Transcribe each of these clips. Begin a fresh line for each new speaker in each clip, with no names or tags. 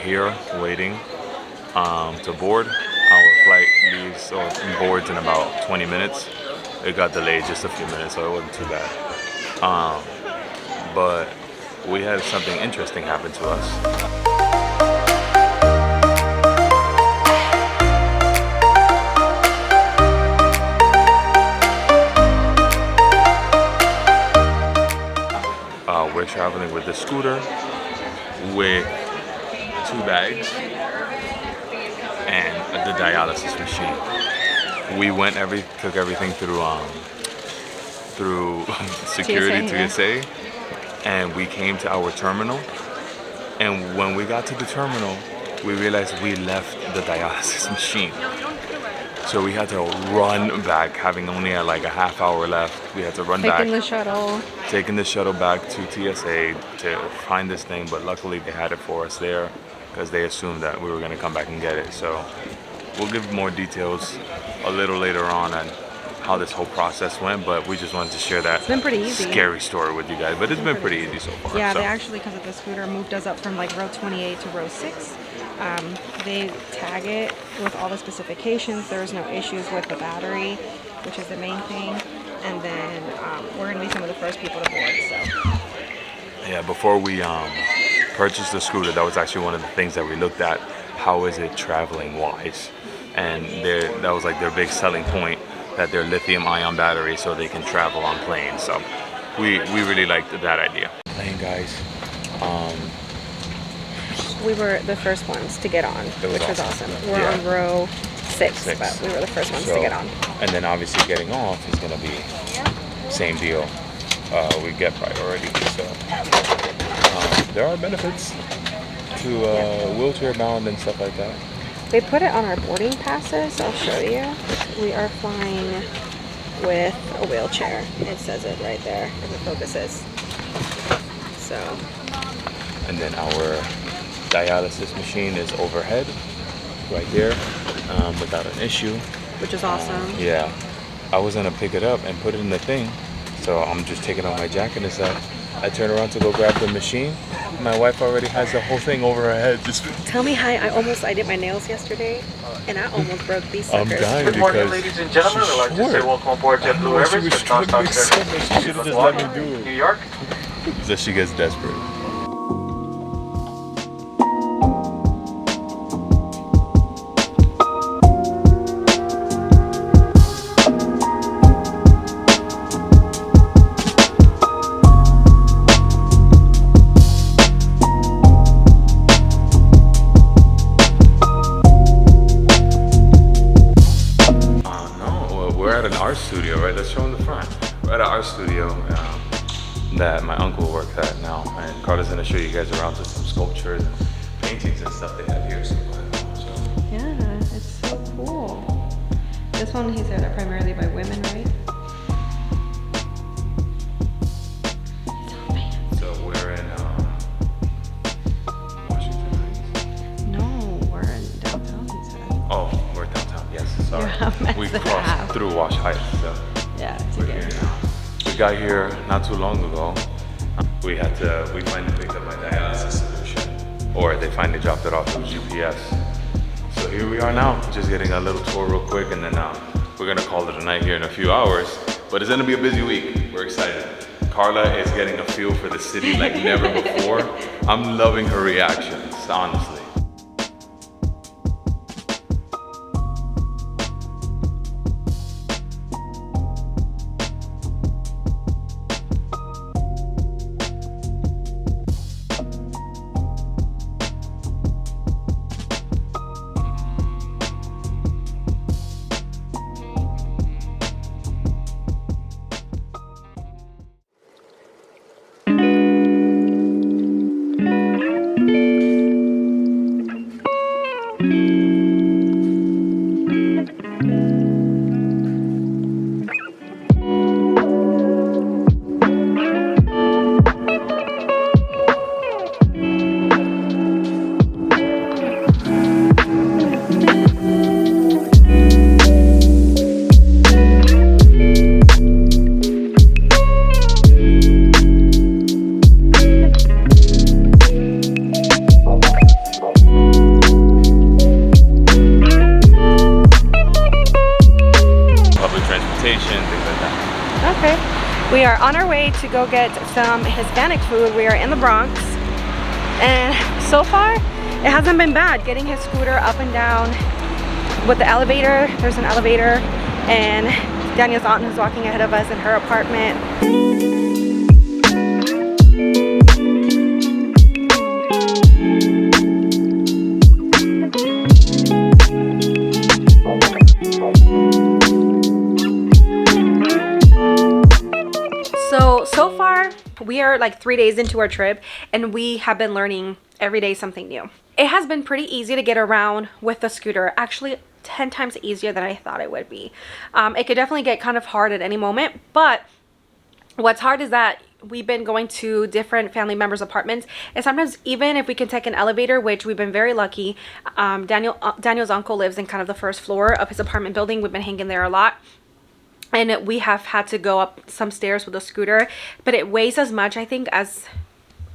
here waiting to board. Our flight leaves or boards in about 20 minutes. It got delayed just a few minutes, so it wasn't too bad. But we had something interesting happen to us. We're traveling with the scooter with 2 bags and the dialysis machine. We took everything through security to TSA, and we came to our terminal. And when we got to the terminal, we realized we left the dialysis machine. So we had to run back, having only like a half hour left. We had to run back. Taking the shuttle back to TSA to find this thing, but luckily they had it for us there because they assumed that we were going to come back and get it. So we'll give more details a little later on how this whole process went, but we just wanted to share that scary story with you guys. But it's been pretty easy so far.
Yeah, they actually, because of the scooter, moved us up from like row 28 to row 6. They tag it with all the specifications. There's no issues with the battery, which is the main thing. And then we're going to be some of the first people to board. So
yeah, before we purchased the scooter, that was actually one of the things that we looked at. How is it traveling wise? And that was like their big selling point, that they're lithium-ion batteries, so they can travel on planes. So we really liked that idea. Plane, guys.
We were the first ones to get on, which was awesome. We're on row 6, but we were the first ones to get on.
And then obviously getting off is going to be same deal. We get priority. So there are benefits to wheelchair bound and stuff like that.
They put it on our boarding passes. I'll show you. We are flying with a wheelchair. It says it right there if it focuses. So.
And then our dialysis machine is overhead, right there, without an issue.
Which is awesome.
Yeah. I was gonna pick it up and put it in the thing, so I'm just taking off my jacket and stuff. I turn around to go grab the machine. My wife already has the whole thing over her head. Just
tell me how I did my nails yesterday, and I almost broke these suckers.
I'm dying. Good morning, ladies and gentlemen. We'd like to say welcome aboard JetBlue Airways. She should have just let me do it. New York. So she gets desperate. Studio, right? Let's show them the front. We're at an art studio that my uncle works at now, and Carla's gonna show you guys around to some sculptures and paintings and stuff they have here. So.
Yeah, it's so cool. This one, he said, are primarily by women, right?
So we're in Washington Heights.
No, we're in downtown, he said.
Oh, we're downtown. Yes, sorry. We crossed through Wash Heights. So
yeah,
we're here now. We got here not too long ago. We finally picked up my dialysis solution, or they finally dropped it off with GPS. So here we are now, just getting a little tour real quick, and then we're gonna call it a night here in a few hours. But it's gonna be a busy week. We're excited. Carla is getting a feel for the city like never before. I'm loving her reactions, honestly.
We are on our way to go get some Hispanic food. We are in the Bronx, and so far it hasn't been bad getting his scooter up and down with the elevator. There's an elevator, and Daniel's aunt is walking ahead of us in her apartment. So far, we are like 3 days into our trip, and we have been learning every day something new. It has been pretty easy to get around with the scooter, actually 10 times easier than I thought it would be. It could definitely get kind of hard at any moment, but what's hard is that we've been going to different family members' apartments, and sometimes even if we can take an elevator, which we've been very lucky, Daniel's uncle lives in kind of the first floor of his apartment building. We've been hanging there a lot, and we have had to go up some stairs with a scooter, but it weighs as much, I think, as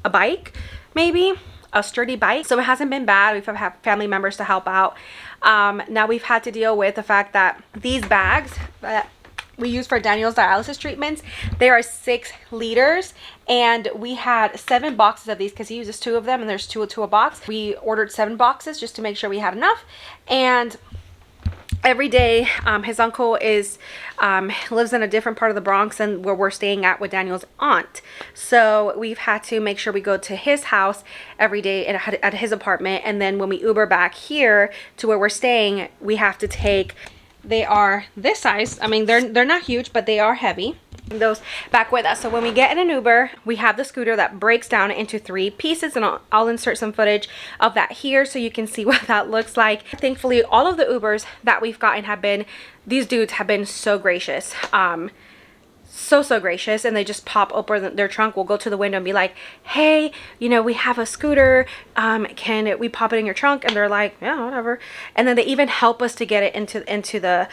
a bike, maybe a sturdy bike. So it hasn't been bad. We've had family members to help out. Now we've had to deal with the fact that these bags that we use for Daniel's dialysis treatments, they are 6 liters, and we had 7 boxes of these because he uses 2 of them, and there's 2 to a box. We ordered 7 boxes just to make sure we had enough. And every day, his uncle lives in a different part of the Bronx than where we're staying at with Daniel's aunt. So we've had to make sure we go to his house every day at his apartment. And then when we Uber back here to where we're staying, we have to take, they are this size. I mean, they're not huge, but they are heavy. Those back with us. So when we get in an Uber, we have the scooter that breaks down into 3 pieces, and I'll insert some footage of that here so you can see what that looks like. Thankfully, all of the Ubers that we've gotten these dudes have been so gracious. So gracious, and they just pop open their trunk. We'll go to the window and be like, hey, you know, we have a scooter, can we pop it in your trunk? And they're like, yeah, whatever. And then they even help us to get it into the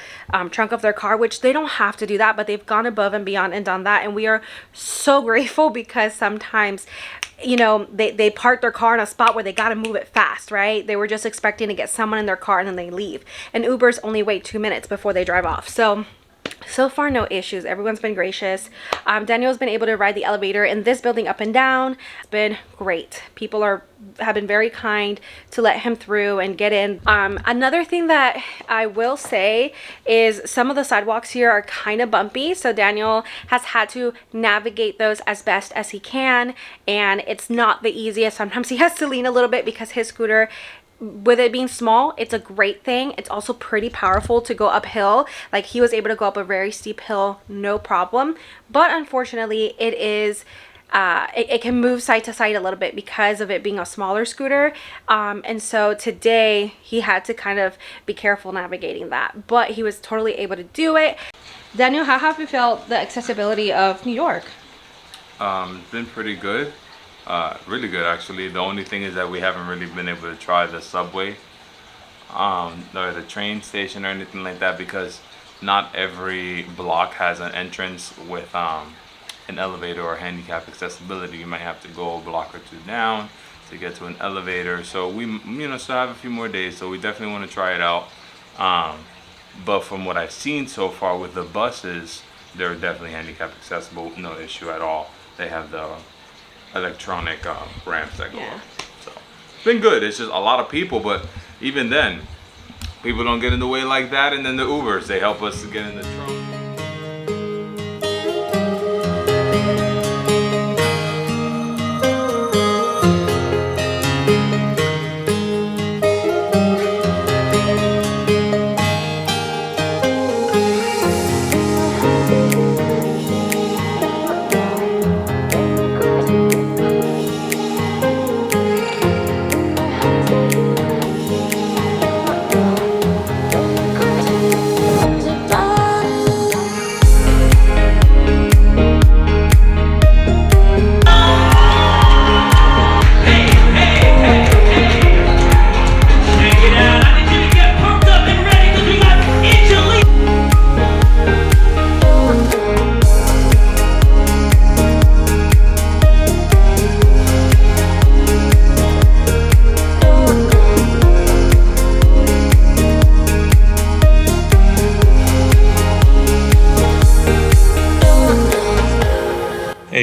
trunk of their car, which they don't have to do that, but they've gone above and beyond and done that, and we are so grateful, because sometimes, you know, they park their car in a spot where they got to move it fast, right? They were just expecting to get someone in their car and then they leave, and Ubers only wait 2 minutes before they drive off. So far, no issues. Everyone's been gracious. Daniel's been able to ride the elevator in this building up and down. It's been great. People have been very kind to let him through and get in. Another thing that I will say is some of the sidewalks here are kind of bumpy, so Daniel has had to navigate those as best as he can, and it's not the easiest. Sometimes he has to lean a little bit because his scooter, with it being small, it's a great thing. It's also pretty powerful to go uphill. Like, he was able to go up a very steep hill, no problem. But unfortunately, it is it can move side to side a little bit because of it being a smaller scooter. And so today he had to kind of be careful navigating that, but he was totally able to do it. Daniel, how have you felt the accessibility of New York?
It's been pretty good. Really good, actually. The only thing is that we haven't really been able to try the subway or the train station or anything like that, because not every block has an entrance with an elevator or handicap accessibility. You might have to go a block or 2 down to get to an elevator. So we, still have a few more days, so we definitely want to try it out. But from what I've seen so far with the buses, they're definitely handicap accessible, no issue at all. They have the electronic ramps that go up. So it's been good. It's just a lot of people, but even then, people don't get in the way like that. And then the Ubers, they help us to get in the trunk.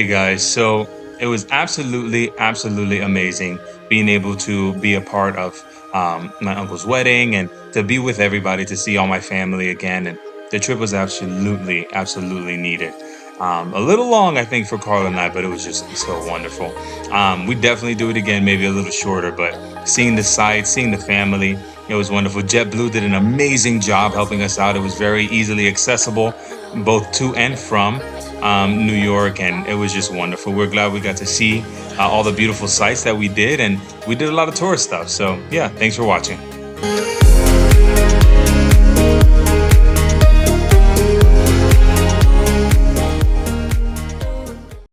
Hey guys, so it was absolutely amazing being able to be a part of my uncle's wedding and to be with everybody, to see all my family again. And the trip was absolutely needed. A little long, I think, for Carl and I, but it was just so wonderful. We definitely do it again, maybe a little shorter, but seeing the sights, seeing the family, it was wonderful. JetBlue did an amazing job helping us out. It was very easily accessible, both to and from New York, and it was just wonderful. We're glad we got to see all the beautiful sights that we did, and we did a lot of tourist stuff. So, yeah, thanks for watching.